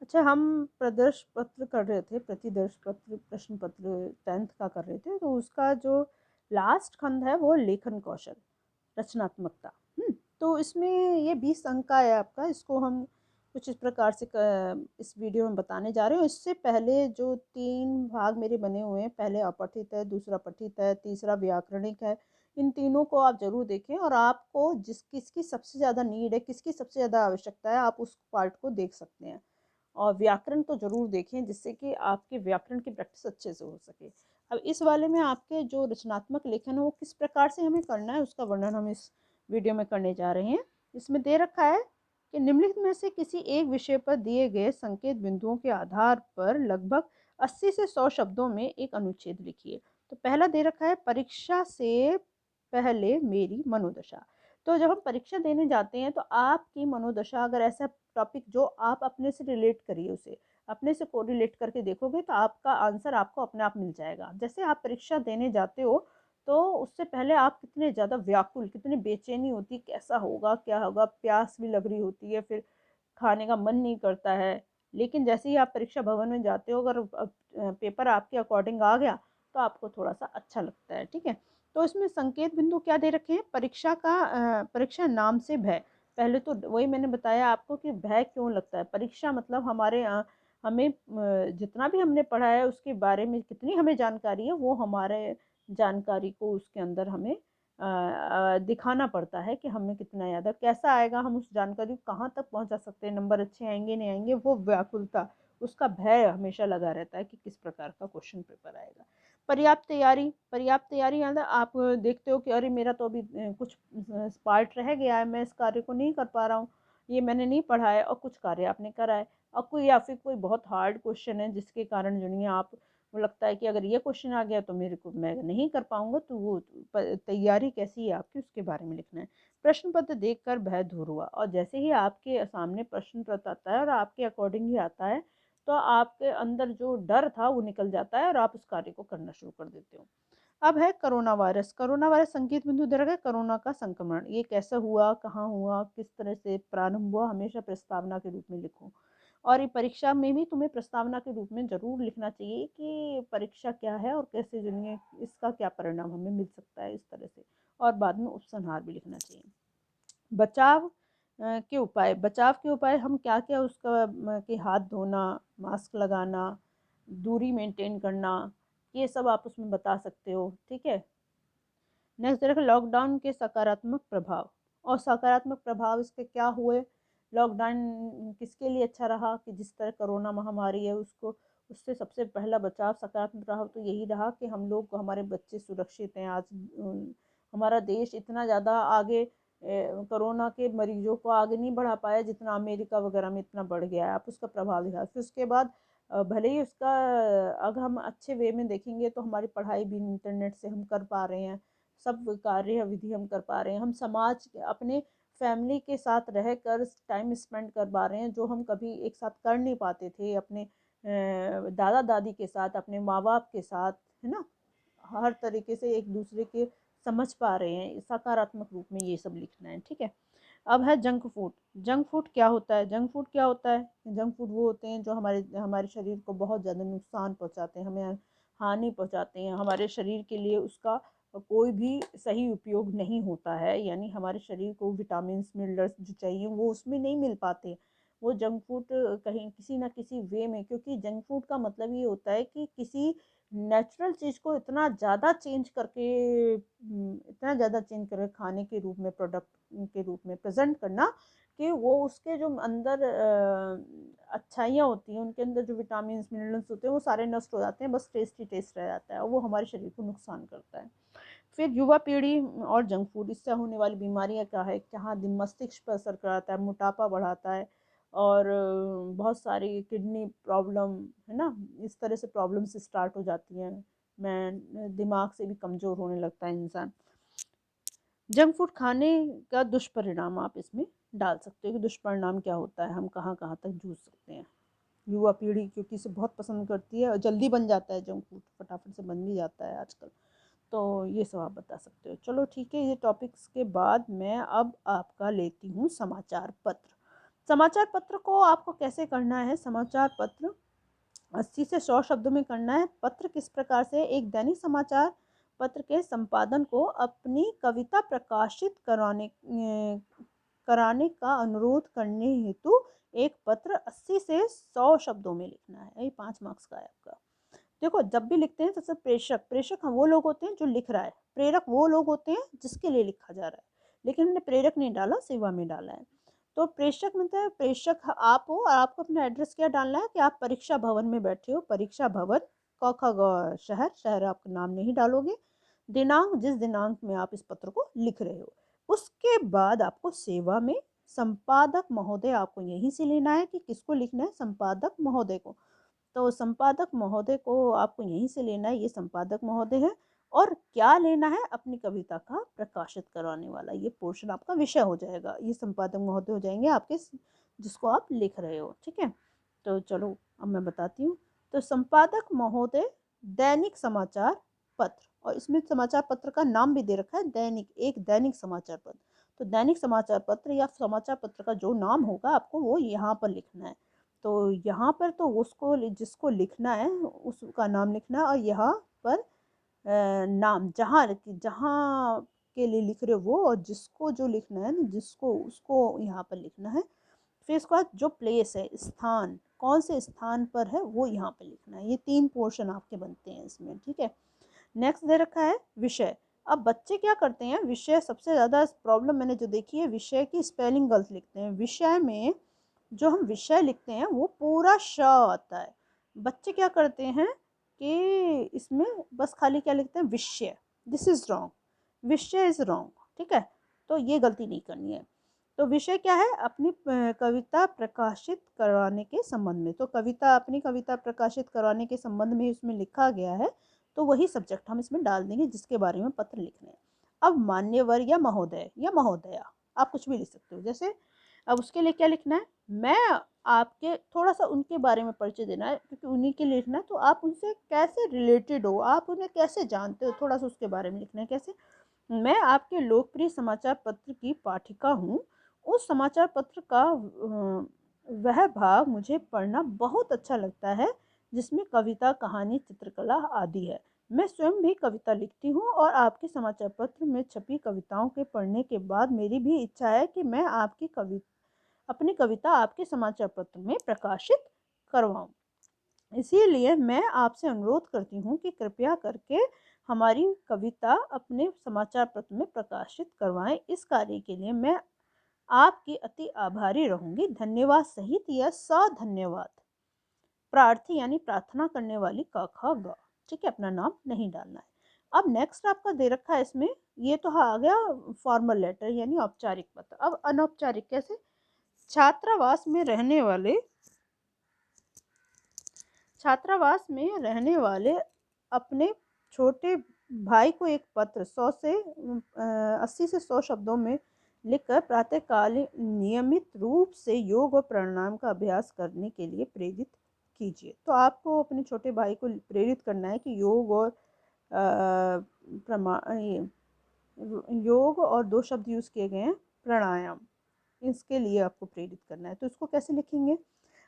अच्छा, हम प्रदर्श पत्र कर रहे थे, प्रतिदर्श पत्र, प्रश्न पत्र 10th का कर रहे थे, तो उसका जो लास्ट खंड है वो लेखन कौशल, रचनात्मकता। तो इसमें ये 20 अंक का है आपका। इसको हम कुछ इस प्रकार से इस वीडियो में बताने जा रहे हैं। इससे पहले जो 3 भाग मेरे बने हुए हैं, पहले अपठित है, दूसरा पठित है, तीसरा व्याकरणिक है। इन तीनों को आप ज़रूर देखें और आपको किसकी सबसे ज़्यादा नीड है, किसकी सबसे ज़्यादा आवश्यकता है, आप उस पार्ट को देख सकते हैं। और व्याकरण तो ज़रूर देखें, जिससे कि आपके व्याकरण की प्रैक्टिस अच्छे से हो सके। अब इस वाले में आपके जो रचनात्मक लेखन है वो किस प्रकार से हमें करना है, उसका वर्णन हम इस वीडियो में करने जा रहे हैं। इसमें दे रखा है कि निम्नलिखित में से किसी एक विषय पर दिए गए संकेत बिंदुओं के आधार पर लगभग 80 से 100 शब्दों में एक अनुच्छेद लिखिए। तो पहला दे रखा है, परीक्षा से पहले मेरी मनोदशा। तो जब हम परीक्षा देने जाते हैं तो आपकी मनोदशा, अगर ऐसा टॉपिक जो आप अपने से रिलेट करिए, उसे अपने से कोरिलेट करके देखोगे तो आपका आंसर आपको अपने आप मिल जाएगा। जैसे आप परीक्षा देने जाते हो तो उससे पहले आप कितने ज़्यादा व्याकुल, कितनी बेचैनी होती, कैसा होगा, क्या होगा, प्यास भी लग रही होती है, फिर खाने का मन नहीं करता है। लेकिन जैसे ही आप परीक्षा भवन में जाते हो, अगर पेपर आपके अकॉर्डिंग आ गया तो आपको थोड़ा सा अच्छा लगता है। ठीक है, तो इसमें संकेत बिंदु क्या दे रखे हैं, परीक्षा का परीक्षा नाम से भय। पहले तो वही मैंने बताया आपको कि भय क्यों लगता है। परीक्षा मतलब हमें जितना भी हमने पढ़ा है उसके बारे में कितनी हमें जानकारी है, वो हमारे जानकारी को उसके अंदर हमें दिखाना पड़ता है कि हमें कितना याद है, कैसा आएगा, हम उस जानकारी को कहाँ तक पहुँचा सकते हैं, नंबर अच्छे आएंगे नहीं आएंगे, वो व्याकुलता, उसका भय हमेशा लगा रहता है कि किस प्रकार का क्वेश्चन पेपर आएगा। पर्याप्त तैयारी, पर्याप्त तैयारी यानी आप देखते हो कि अरे मेरा तो अभी कुछ पार्ट रह गया है, मैं इस कार्य को नहीं कर पा रहा हूँ, ये मैंने नहीं पढ़ा है, और कुछ कार्य आपने करा है। और कोई या फिर कोई बहुत हार्ड क्वेश्चन है जिसके कारण जो नहीं आप, वो लगता है कि अगर ये क्वेश्चन आ गया तो मेरे को, मैं नहीं कर पाऊंगा, तो वो तैयारी कैसी है आपकी, उसके बारे में लिखना है। प्रश्न पत्र देखकर भय दूर हुआ, और जैसे ही आपके सामने प्रश्न पत्र आता है और आपके अकॉर्डिंग ही आता है, तो आपके अंदर जो डर था वो निकल जाता है और आप उस कार्य को करना शुरू कर देते हो। अब है कोरोना वायरस। कोरोना वायरस संकेत बिंदु दे रखा है, कोरोना का संक्रमण, ये कैसा हुआ, कहाँ हुआ, किस तरह से प्रारंभ हुआ, हमेशा प्रस्तावना के रूप में लिखो। और ये परीक्षा में भी तुम्हें प्रस्तावना के रूप में जरूर लिखना चाहिए कि परीक्षा क्या है और कैसे जुड़िए, इसका क्या परिणाम हमें मिल सकता है, इस तरह से। और बाद में उपसंहार भी लिखना चाहिए। बचाव के उपाय, बचाव के उपाय हम क्या क्या, उसका कि हाथ धोना, मास्क लगाना, दूरी मेंटेन करना, ये सब आप उसमें बता सकते हो। ठीक है, नेक्स्ट देखो, लॉकडाउन के सकारात्मक प्रभाव। और सकारात्मक प्रभाव इसके क्या हुए, लॉकडाउन किसके लिए अच्छा रहा, कि जिस तरह कोरोना महामारी है उसको, उससे सबसे पहला बचाव, सकारात्मक प्रभाव तो यही रहा कि हम लोग, हमारे बच्चे सुरक्षित हैं आज। हमारा देश इतना ज़्यादा आगे कोरोना के मरीजों को आगे नहीं बढ़ा पाया जितना अमेरिका वगैरह में इतना बढ़ गया है। आप उसका प्रभाव दिखा, फिर उसके बाद भले ही उसका, अगर हम अच्छे वे में देखेंगे तो हमारी पढ़ाई भी इंटरनेट से हम कर पा रहे हैं, सब कार्य विधि हम कर पा रहे हैं, हम समाज, अपने फैमिली के साथ रहकर टाइम स्पेंड कर पा रहे हैं, जो हम कभी एक साथ कर नहीं पाते थे, अपने दादा दादी के साथ, अपने माँ बाप के साथ, है ना। हर तरीके से एक दूसरे के समझ पा रहे हैं, सकारात्मक रूप में ये सब लिखना है। ठीक है, अब है जंक फूड। जंक फूड क्या होता है, जंक फूड क्या होता है, जंक फूड वो होते हैं जो हमारे हमारे शरीर को बहुत ज़्यादा नुकसान पहुंचाते हैं, हमें हानि पहुंचाते हैं, हमारे शरीर के लिए उसका कोई भी सही उपयोग नहीं होता है, यानी हमारे शरीर को विटामिन मिनरल्स जो चाहिए वो उसमें नहीं मिल पाते। वो जंक फूड कहीं किसी ना किसी वे में, क्योंकि जंक फूड का मतलब ये होता है कि किसी नेचुरल चीज़ को इतना ज़्यादा चेंज करके, इतना ज़्यादा चेंज करके खाने के रूप में, प्रोडक्ट के रूप में प्रेजेंट करना, कि वो उसके जो अंदर अच्छाइयाँ होती हैं, उनके अंदर जो विटामिन मिनरल्स होते हैं वो सारे नष्ट हो जाते हैं, बस टेस्ट ही टेस्ट रह जाता है, और वो हमारे शरीर को नुकसान करता है। फिर युवा पीढ़ी और जंक फूड, इससे होने वाली बीमारियां क्या है, जहाँ मस्तिष्क पर असर कराता है, मोटापा बढ़ाता है, और बहुत सारी किडनी प्रॉब्लम, है ना, इस तरह से प्रॉब्लम्स स्टार्ट हो जाती हैं। मैं दिमाग से भी कमज़ोर होने लगता है इंसान। जंक फूड खाने का दुष्परिणाम आप इसमें डाल सकते हो कि दुष्परिणाम क्या होता है, हम कहाँ कहाँ तक जूझ सकते हैं। युवा पीढ़ी क्योंकि इसे बहुत पसंद करती है, और जल्दी बन जाता है जंक फूड, फटाफट से बन भी जाता है आजकल। तो ये सब आप बता सकते हो। चलो ठीक है, ये टॉपिक्स के बाद मैं अब आपका लेती हूँ समाचार पत्र। समाचार पत्र को आपको कैसे करना है? समाचार पत्र 80 से 100 शब्दों में करना है। पत्र किस प्रकार से? एक दैनिक समाचार पत्र के संपादन को अपनी कविता प्रकाशित कराने का अनुरोध करने हेतु एक पत्र 80 से 100 शब्दों में लिखना है। यही 5 मार्क्स का है आपका। देखो, जब भी लिखते हैं सबसे प्रेषक हम वो लोग होते हैं जो लिख रहा है, प्रेरक वो लोग होते हैं जिसके लिए लिखा जा रहा है, लेकिन हमने प्रेरक नहीं डाला, सेवा में डाला है। तो प्रेषक मतलब प्रेषक आप हो, और आपको अपना एड्रेस क्या डालना है कि आप परीक्षा भवन में बैठे हो, परीक्षा भवन, क ख ग शहर, शहर आपका नाम नहीं डालोगे, दिनांक जिस दिनांक में आप इस पत्र को लिख रहे हो। उसके बाद आपको सेवा में संपादक महोदय, आपको यहीं से लेना है कि किसको लिखना है, संपादक महोदय को। तो संपादक महोदय को आपको यहीं से लेना है, ये संपादक महोदय है। और क्या लेना है? अपनी कविता का प्रकाशित करवाने वाला, ये पोर्शन आपका विषय हो जाएगा, ये संपादक महोदय हो जाएंगे आपके, जिसको आप लिख रहे हो। ठीक है, तो चलो अब मैं बताती हूँ। तो संपादक महोदय दैनिक समाचार पत्र, और इसमें समाचार पत्र का नाम भी दे रखा है दैनिक, एक दैनिक समाचार पत्र। तो दैनिक समाचार पत्र या समाचार पत्र का जो नाम होगा आपको वो यहाँ पर लिखना है। तो यहाँ पर तो उसको जिसको लिखना है उसका नाम लिखना है, और यहाँ पर नाम जहाँ जहाँ के लिए लिख रहे हो वो, और जिसको जो लिखना है ना, जिसको उसको यहाँ पर लिखना है। फिर इसके बाद जो प्लेस है, स्थान, कौन से स्थान पर है वो यहाँ पर लिखना है। ये 3 पोर्शन आपके बनते हैं इसमें। ठीक है, नेक्स्ट दे रखा है विषय। अब बच्चे क्या करते हैं, विषय सबसे ज़्यादा प्रॉब्लम मैंने जो देखी है, विषय की स्पेलिंग गलत लिखते हैं। विषय में जो हम विषय लिखते हैं वो पूरा श आता है। बच्चे क्या करते हैं कि इसमें बस खाली क्या लिखते हैं, विषय। दिस इज़ रॉन्ग, विषय इज़ रॉन्ग। ठीक है, तो ये गलती नहीं करनी है। तो विषय क्या है? अपनी कविता प्रकाशित करवाने के संबंध में। तो कविता, अपनी कविता प्रकाशित करवाने के संबंध में इसमें लिखा गया है, तो वही सब्जेक्ट हम इसमें डाल देंगे जिसके बारे में पत्र लिखने हैं। अब मान्यवर या महोदय या महोदया, आप कुछ भी लिख सकते हो। जैसे अब उसके लिए क्या लिखना है, मैं आपके थोड़ा सा उनके बारे में परिचय देना है, क्योंकि उन्हीं के लिए लिखना है। तो आप उनसे कैसे रिलेटेड हो, आप उन्हें कैसे जानते हो, थोड़ा सा उसके बारे में लिखना है। कैसे? मैं आपके लोकप्रिय समाचार पत्र की पाठिका हूँ। उस समाचार पत्र का वह भाग मुझे पढ़ना बहुत अच्छा लगता है जिसमें कविता, कहानी, चित्रकला आदि है। मैं स्वयं भी कविता लिखती हूँ, और आपके समाचार पत्र में छपी कविताओं के पढ़ने के बाद मेरी भी इच्छा है कि मैं अपनी कविता आपके समाचार पत्र में प्रकाशित करवाऊँ। इसीलिए मैं आपसे अनुरोध करती हूँ कि कृपया करके हमारी कविता अपने समाचार पत्र में प्रकाशित करवाएं। इस कार्य के लिए मैं आपकी अति आभारी रहूंगी। धन्यवाद सहित या सधन्यवाद। प्रार्थी यानी प्रार्थना करने वाली क ख ग। ठीक है, अपना नाम नहीं डालना है। अब नेक्स्ट आपका दे रखा है इसमें, ये तो आ गया फॉर्मल लेटर यानी औपचारिक पत्र। अब अनौपचारिक कैसे? छात्रावास में रहने वाले छात्रावास में रहने वाले अपने छोटे भाई को एक पत्र 80 से 100 शब्दों में लिखकर प्रातःकाल नियमित रूप से योग और प्राणायाम का अभ्यास करने के लिए प्रेरित कीजिए। तो आपको अपने छोटे भाई को प्रेरित करना है कि योग और 2 शब्द यूज़ किए गए हैं, प्राणायाम, इसके लिए आपको प्रेरित करना है। तो इसको कैसे लिखेंगे?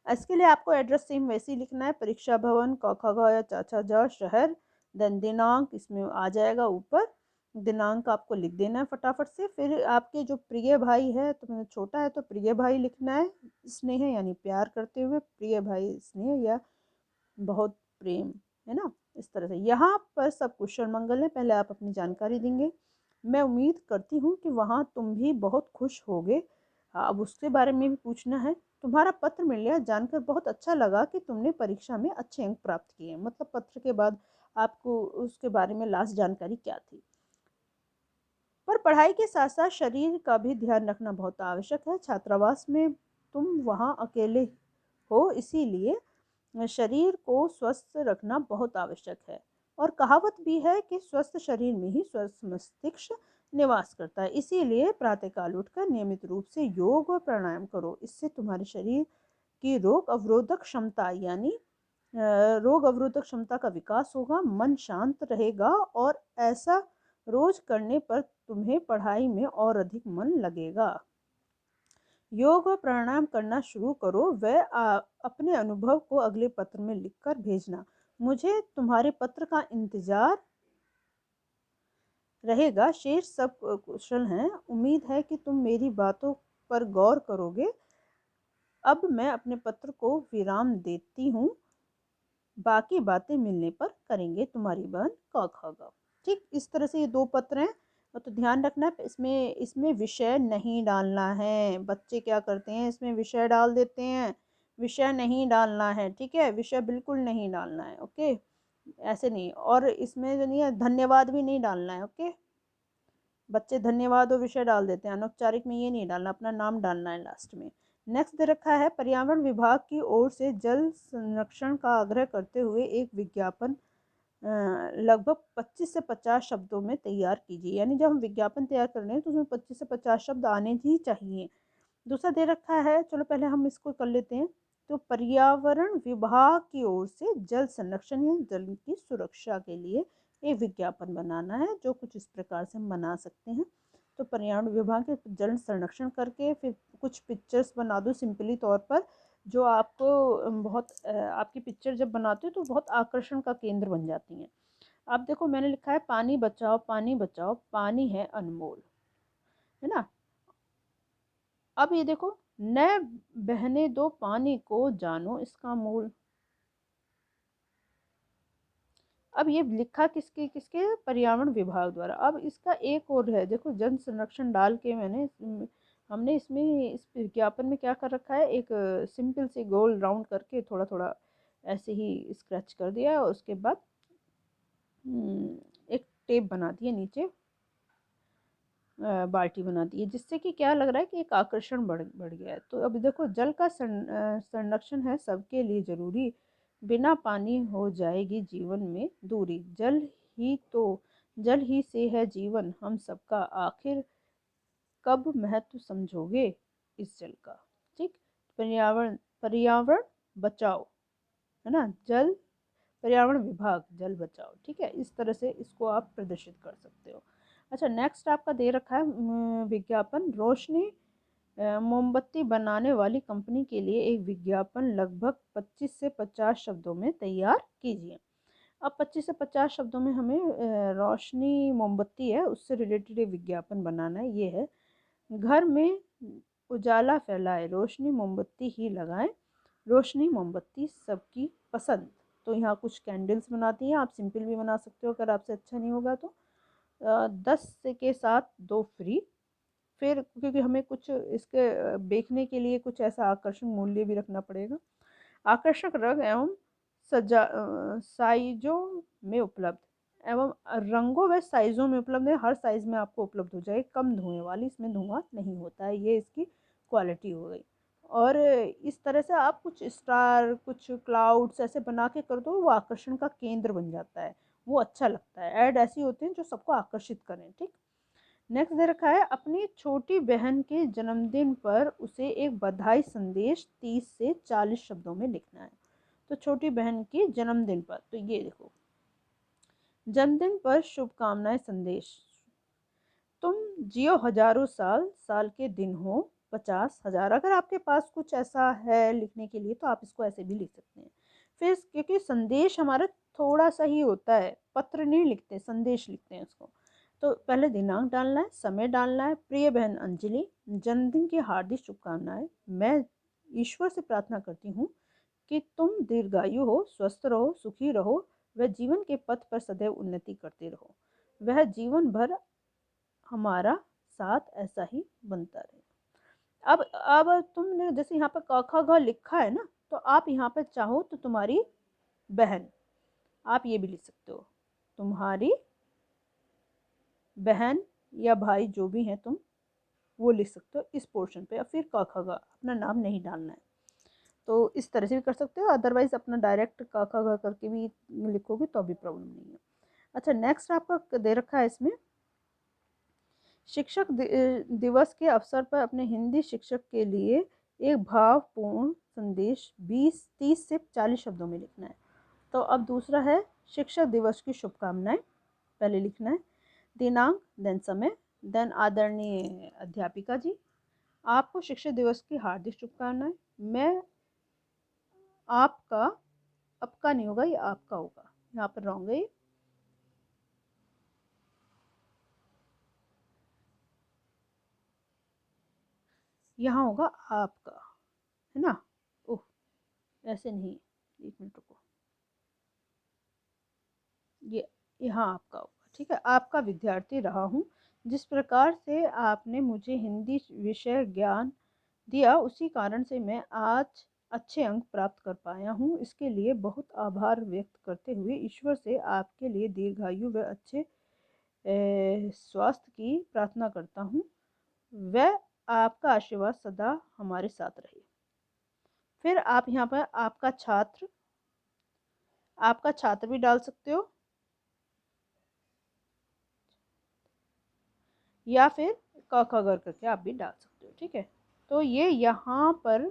इसके लिए आपको एड्रेस सेम वैसे ही लिखना है, परीक्षा भवन, क ख ग या च छ ज शहर, देन दिनांक इसमें आ जाएगा ऊपर, दिनांक आपको लिख देना है फटाफट से। फिर आपके जो प्रिय भाई है, तो मैंने छोटा है तो प्रिय भाई लिखना है, स्नेह यानी प्यार करते हुए, प्रिय भाई स्नेह या बहुत प्रेम, है ना, इस तरह से। यहाँ पर सब कुशल मंगल है, पहले आप अपनी जानकारी देंगे। मैं उम्मीद करती हूँ कि वहाँ तुम भी बहुत खुश होगे। अब उसके बारे में भी पूछना है। तुम्हारा पत्र मिल गया, जानकर बहुत अच्छा लगा कि तुमने परीक्षा में अच्छे अंक प्राप्त किए। मतलब पत्र के बाद आपको उसके बारे में लास्ट जानकारी क्या थी। पर पढ़ाई के साथ साथ शरीर का भी ध्यान रखना बहुत आवश्यक है। छात्रावास में तुम वहाँ अकेले हो, इसीलिए शरीर को स्वस्थ रखना बहुत आवश्यक है। और कहावत भी है कि स्वस्थ शरीर में ही स्वस्थ मस्तिष्क निवास करता है। इसीलिए प्रातःकाल उठकर नियमित रूप से योग और प्राणायाम करो। इससे तुम्हारे शरीर की रोग अवरोधक क्षमता यानी रोग अवरोधक क्षमता का विकास होगा, मन शांत रहेगा, और ऐसा रोज करने पर तुम्हें पढ़ाई में और अधिक मन लगेगा। योग और प्राणायाम करना शुरू करो। वह अपने अनुभव को अगले पत्र में लिखकर भेजना। मुझे तुम्हारे पत्र का इंतजार रहेगा। शेष सब कुशल हैं। उम्मीद है कि तुम मेरी बातों पर गौर करोगे। अब मैं अपने पत्र को विराम देती हूँ। बाकी बातें मिलने पर करेंगे। तुम्हारी बहन क ख ग। ठीक, इस तरह से ये 2 पत्र हैं। तो ध्यान रखना है, इसमें इसमें विषय नहीं डालना है। बच्चे क्या करते हैं, इसमें विषय डाल देते हैं। विषय नहीं डालना है, ठीक है? विषय बिल्कुल नहीं डालना है, ओके? ऐसे नहीं। और इसमें जो नहीं है, धन्यवाद भी नहीं डालना है, ओके? बच्चे धन्यवाद और विषय डाल देते हैं, अनौपचारिक में ये नहीं डालना, अपना नाम डालना है लास्ट में। नेक्स्ट दे रखा है, पर्यावरण विभाग की ओर से जल संरक्षण का आग्रह करते हुए एक विज्ञापन लगभग 25 से 50 शब्दों में तैयार कीजिए। यानी जब हम विज्ञापन तैयार कर रहे हैं तो उसमें 25 से 50 शब्द आने ही चाहिए। दूसरा दे रखा है, चलो पहले हम इसको कर लेते हैं। तो पर्यावरण विभाग की ओर से जल संरक्षण या जल की सुरक्षा के लिए एक विज्ञापन बनाना है, जो कुछ इस प्रकार से हम बना सकते हैं। तो पर्यावरण विभाग के जल संरक्षण करके फिर कुछ पिक्चर्स बना दो सिंपली तौर पर, जो आपको बहुत आपकी पिक्चर जब बनाते हो तो बहुत आकर्षण का केंद्र बन जाती हैं। अब देखो मैंने लिखा है, पानी बचाओ पानी बचाओ, पानी है अनमोल, है ना? अब ये देखो, न बहने दो पानी को, जानो इसका मूल। अब ये लिखा किसके किसके, पर्यावरण विभाग द्वारा। अब इसका एक और है, देखो जन संरक्षण डाल के हमने इसमें इस विज्ञापन में क्या कर रखा है, एक सिंपल से गोल राउंड करके थोड़ा थोड़ा ऐसे ही स्क्रैच कर दिया, और उसके बाद एक टेप बना दिया नीचे, बाल्टी बना दी है, जिससे कि क्या लग रहा है कि एक आकर्षण बढ़ गया है। तो अब देखो, जल का संरक्षण है सबके लिए जरूरी, बिना पानी हो जाएगी जीवन में दूरी। ही तो जल ही से है जीवन हम सबका, आखिर कब महत्व समझोगे इस जल का। ठीक, पर्यावरण पर्यावरण बचाओ, है ना? जल, पर्यावरण विभाग जल बचाओ, ठीक है? इस तरह से इसको आप प्रदर्शित कर सकते हो। अच्छा, नेक्स्ट आपका दे रखा है विज्ञापन, रोशनी मोमबत्ती बनाने वाली कंपनी के लिए एक विज्ञापन लगभग 25 से 50 शब्दों में तैयार कीजिए। अब 25 से 50 शब्दों में हमें रोशनी मोमबत्ती है उससे रिलेटेड एक विज्ञापन बनाना है। ये है, घर में उजाला फैलाए रोशनी मोमबत्ती ही लगाएं, रोशनी मोमबत्ती सबकी पसंद। तो यहाँ कुछ कैंडल्स बनाती हैं, आप सिंपल भी बना सकते हो अगर आपसे अच्छा नहीं होगा तो। 10 के साथ 2 फ्री। फिर क्योंकि हमें कुछ इसके बेचने के लिए कुछ ऐसा आकर्षक मूल्य भी रखना पड़ेगा। आकर्षक रंग एवं साइजों में उपलब्ध, एवं रंगों व साइजों में उपलब्ध है। हर साइज में आपको उपलब्ध हो जाए, कम धुएं वाली, इसमें धुआं नहीं होता है, ये इसकी क्वालिटी हो गई। और इस तरह से आप कुछ स्टार, कुछ क्लाउड्स ऐसे बना के कर दो, वो आकर्षण का केंद्र बन जाता है, वो अच्छा लगता है। ऐड ऐसी होती हैं जो सबको आकर्षित करें। ठीक, नेक्स्ट दे रखा है, अपनी छोटी बहन के जन्मदिन पर उसे एक बधाई संदेश 30 से 40 शब्दों में लिखना है। तो छोटी बहन के जन्मदिन पर, तो ये देखो, जन्मदिन पर शुभकामनाएं संदेश, तुम जियो हजारों साल, साल के दिन हो 50,000। अगर आपके पास कुछ ऐसा है लिखने के लिए तो आप इसको ऐसे भी लिख सकते हैं। फिर क्योंकि संदेश हमारा थोड़ा सा ही होता है, पत्र नहीं लिखते, संदेश लिखते हैं उसको। तो पहले दिनांक डालना है, समय डालना है। प्रिय बहन अंजलि, जन्मदिन की हार्दिक शुभकामनाएं। मैं ईश्वर से प्रार्थना करती हूँ कि तुम दीर्घायु हो, स्वस्थ रहो, सुखी रहो व जीवन के पथ पर सदैव उन्नति करते रहो। वह जीवन भर हमारा साथ ऐसा ही बनता रहे। अब तुमने जैसे यहाँ पर क ख ग लिखा है ना, तो आप यहाँ पर चाहो तो तुम्हारी बहन, आप ये भी लिख सकते हो, तुम्हारी बहन या भाई जो भी हैं तुम, वो लिख सकते हो इस पोर्शन पे। और फिर क ख ग, अपना नाम नहीं डालना है। तो इस तरह से भी कर सकते हो, अदरवाइज अपना डायरेक्ट क ख ग करके भी लिखोगे तो भी प्रॉब्लम नहीं है। अच्छा, नेक्स्ट आपका दे रखा है इसमें, शिक्षक दिवस के अवसर पर अपने हिंदी शिक्षक के लिए एक भावपूर्ण संदेश 30 से 40 शब्दों में लिखना है। तो अब दूसरा है, शिक्षक दिवस की शुभकामनाएं, पहले लिखना है, दिनांक, देन समय, देन आदरणीय अध्यापिका जी, आपको शिक्षक दिवस की हार्दिक शुभकामनाएं। मैं आपका, आपका नहीं होगा, ये आपका होगा, यहाँ पर रॉन्ग है। यहाँ होगा आपका, है ना। ओह, ऐसे नहीं, एक मिनट रुको, ये यहाँ आपका होगा, ठीक है। आपका विद्यार्थी रहा हूँ। जिस प्रकार से आपने मुझे हिंदी विषय ज्ञान दिया, उसी कारण से मैं आज अच्छे अंक प्राप्त कर पाया हूँ। इसके लिए बहुत आभार व्यक्त करते हुए ईश्वर से आपके लिए दीर्घायु व अच्छे स्वास्थ्य की प्रार्थना करता हूँ। वह आपका आशीर्वाद सदा हमारे साथ रहे। फिर आप यहाँ पर आपका छात्र भी डाल सकते हो, या फिर क ख ग करके आप भी डाल सकते हो, ठीक है। तो ये यहाँ पर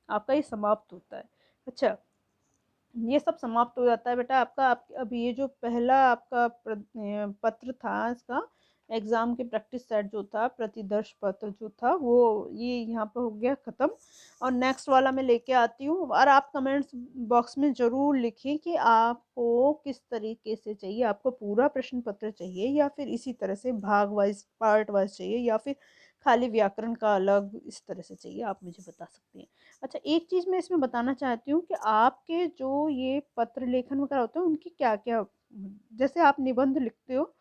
आपका ये समाप्त होता है। अच्छा, ये सब समाप्त हो जाता है बेटा आपका। आप अभी ये जो पहला आपका पत्र था, इसका एग्जाम के प्रैक्टिस सेट जो था, प्रतिदर्श पत्र जो था, वो ये यहाँ पर हो गया खत्म। और नेक्स्ट वाला मैं लेके आती हूँ, और आप कमेंट्स बॉक्स में ज़रूर लिखें कि आपको किस तरीके से चाहिए। आपको पूरा प्रश्न पत्र चाहिए, या फिर इसी तरह से भाग वाइज, पार्ट वाइज चाहिए, या फिर खाली व्याकरण का अलग इस तरह से चाहिए, आप मुझे बता सकते हैं। अच्छा, एक चीज़ मैं इसमें बताना चाहती हूँ कि आपके जो ये पत्र लेखन वगैरह होते हैं, उनकी क्या क्या, जैसे आप निबंध लिखते हो,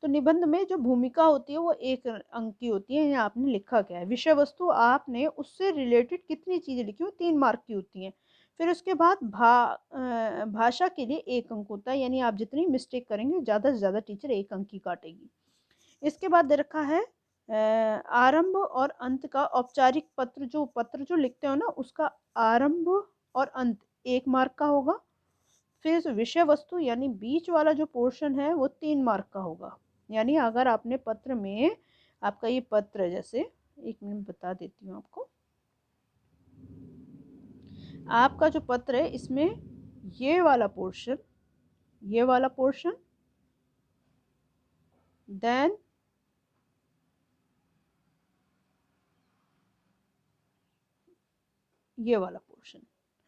तो निबंध में जो भूमिका होती है वो 1 अंक की होती है, या आपने लिखा क्या है। विषय वस्तु आपने उससे रिलेटेड कितनी चीज़ें लिखी हो, 3 मार्क की होती हैं। फिर उसके बाद भाषा के लिए 1 अंक होता है, यानी आप जितनी मिस्टेक करेंगे ज़्यादा से ज़्यादा टीचर 1 अंक की काटेगी। इसके बाद दे रखा है आरंभ और अंत का औपचारिक पत्र जो लिखते हो ना, उसका आरंभ और अंत 1 मार्क का होगा। फिर इस विषय वस्तु यानी बीच वाला जो पोर्शन है वो 3 मार्क का होगा। यानी अगर आपने पत्र में, आपका ये पत्र जैसे, एक मिनट बता देती हूँ आपको, आपका जो पत्र है इसमें ये वाला पोर्शन, ये वाला पोर्शन, देन ये वाला पोर्शन,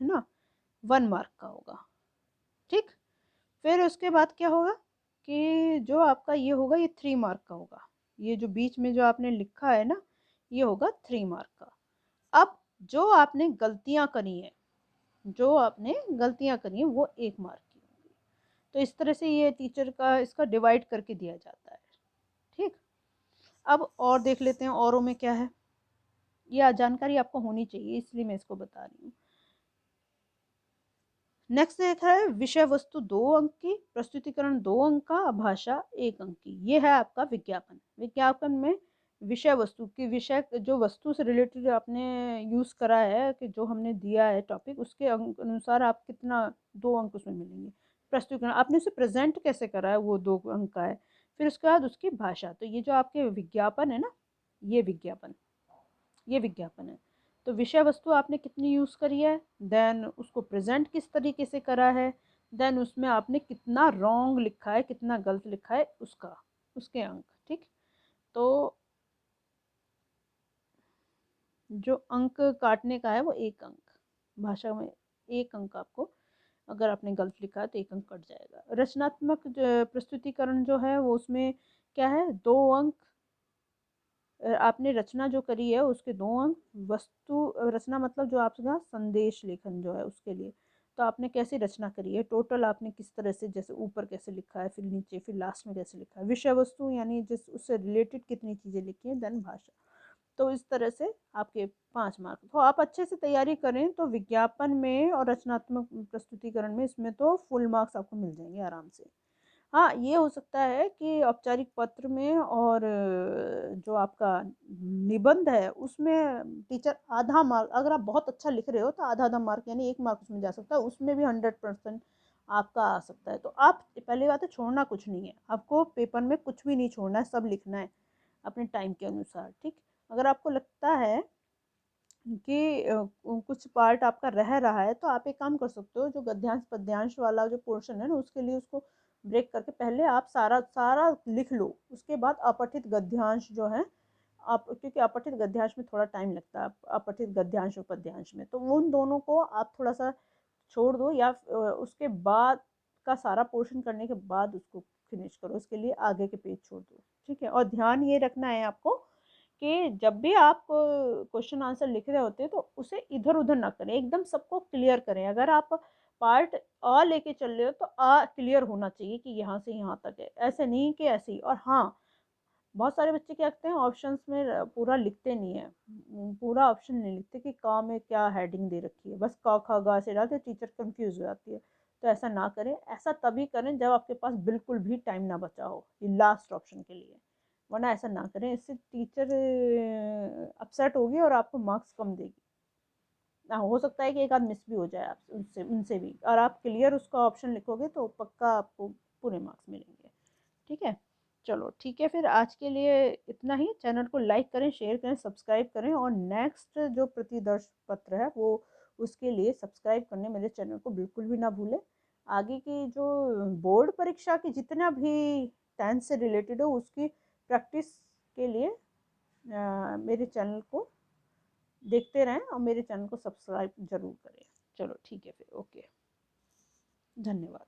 है ना, 1 मार्क का होगा, ठीक। फिर उसके बाद क्या होगा कि जो आपका ये होगा, ये 3 मार्क का होगा। ये जो बीच में जो आपने लिखा है ना, ये होगा 3 मार्क का। अब जो आपने गलतियां करी हैं, जो आपने गलतियां करी हैं वो 1 मार्क की होंगी। तो इस तरह से ये टीचर का इसका डिवाइड करके दिया जाता है, ठीक। अब और देख लेते हैं औरों में क्या है। यह जानकारी आपको होनी चाहिए, इसलिए मैं इसको बता रही हूँ। नेक्स्ट देखा है विषय वस्तु 2 अंक की, प्रस्तुतिकरण 2 अंक का, भाषा 1 अंक की। ये है आपका विज्ञापन। विज्ञापन में विषय वस्तु की, विषय जो वस्तु से रिलेटेड आपने यूज करा है, कि जो हमने दिया है टॉपिक, उसके अनुसार आप कितना 2 अंक उसमें मिलेंगे। प्रस्तुतिकरण आपने उसे प्रेजेंट कैसे करा है, वो 2 अंक का है। फिर उसके बाद उसकी भाषा, तो ये जो आपके विज्ञापन है ना, ये विज्ञापन, ये विज्ञापन है। तो विषय वस्तु आपने कितनी यूज़ करी है, देन उसको प्रेजेंट किस तरीके से करा है, देन उसमें आपने कितना रॉन्ग लिखा है, कितना गलत लिखा है, उसका, उसके अंक, ठीक। तो जो अंक काटने का है वो 1 अंक, भाषा में 1 अंक आपको, अगर आपने गलत लिखा है तो 1 अंक कट जाएगा। रचनात्मक प्रस्तुतिकरण जो है वो उसमें क्या है, 2 अंक। आपने रचना जो करी है उसके 2 अंक। वस्तु रचना मतलब जो आपका संदेश लेखन जो है उसके लिए, तो आपने कैसी रचना करी है, टोटल आपने किस तरह से, जैसे ऊपर कैसे लिखा है, फिर नीचे, फिर लास्ट में कैसे लिखा है। विषय वस्तु यानी जिस उससे रिलेटेड कितनी चीज़ें लिखी हैं, देन भाषा। तो इस तरह से आपके 5 मार्क। तो आप अच्छे से तैयारी करें तो विज्ञापन में और रचनात्मक प्रस्तुतिकरण में, इसमें तो फुल मार्क्स आपको मिल जाएंगे आराम से। हाँ, ये हो सकता है कि औपचारिक पत्र में और जो आपका निबंध है उसमें टीचर आधा मार्क, अगर आप बहुत अच्छा लिख रहे हो तो आधा आधा मार्क यानी 1 मार्क उसमें जा सकता है, उसमें भी 100% आपका आ सकता है। तो आप, पहली बात है, छोड़ना कुछ नहीं है आपको, पेपर में कुछ भी नहीं छोड़ना है, सब लिखना है अपने टाइम के अनुसार, ठीक। अगर आपको लगता है कि कुछ पार्ट आपका रह रहा है, तो आप एक काम कर सकते हो, जो गद्यांश पद्यांश वाला जो पोर्शन है ना, उसके लिए उसको ब्रेक करके पहले आप सारा सारा लिख लो, उसके बाद अपठित गद्यांश जो है आप, क्योंकि अपठित गद्यांश में थोड़ा टाइम लगता है, अपठित गद्यांश और पद्यांश में, तो उन दोनों को आप थोड़ा सा छोड़ दो, या उसके बाद का सारा पोर्शन करने के बाद उसको फिनिश करो, उसके लिए आगे के पेज छोड़ दो। ठीक है, और ध्यान ये रखना है आपको कि जब भी आप क्वेश्चन आंसर लिख रहे होते हैं तो उसे इधर उधर ना करें, एकदम सबको क्लियर करें। अगर आप पार्ट अ लेके चल रहे हो तो अ क्लियर होना चाहिए कि यहाँ से यहाँ तक है, ऐसे नहीं कि ऐसे ही। और हाँ, बहुत सारे बच्चे क्या करते हैं, ऑप्शंस में पूरा लिखते नहीं है, पूरा ऑप्शन नहीं लिखते कि क में क्या हेडिंग दे रखी है, बस क ख ग से डालते, टीचर कंफ्यूज हो जाती है। तो ऐसा ना करें, ऐसा तभी करें जब आपके पास बिल्कुल भी टाइम ना बचा हो ये लास्ट ऑप्शन के लिए, वरना ऐसा ना करें, इससे टीचर अपसेट होगी और आपको मार्क्स कम देगी। ना हो सकता है कि एक आध मिस भी हो जाए आपसे, उनसे उनसे भी, और आप क्लियर उसका ऑप्शन लिखोगे तो पक्का आपको पूरे मार्क्स मिलेंगे। ठीक है, चलो ठीक है, फिर आज के लिए इतना ही। चैनल को लाइक करें, शेयर करें, सब्सक्राइब करें, और नेक्स्ट जो प्रतिदर्श पत्र है वो, उसके लिए सब्सक्राइब करने मेरे चैनल को बिल्कुल भी ना भूलें। आगे की जो बोर्ड परीक्षा की जितना भी टेंथ से रिलेटेड हो उसकी प्रैक्टिस के लिए मेरे चैनल को देखते रहें और मेरे चैनल को सब्सक्राइब जरूर करें। चलो ठीक है फिर, ओके, धन्यवाद।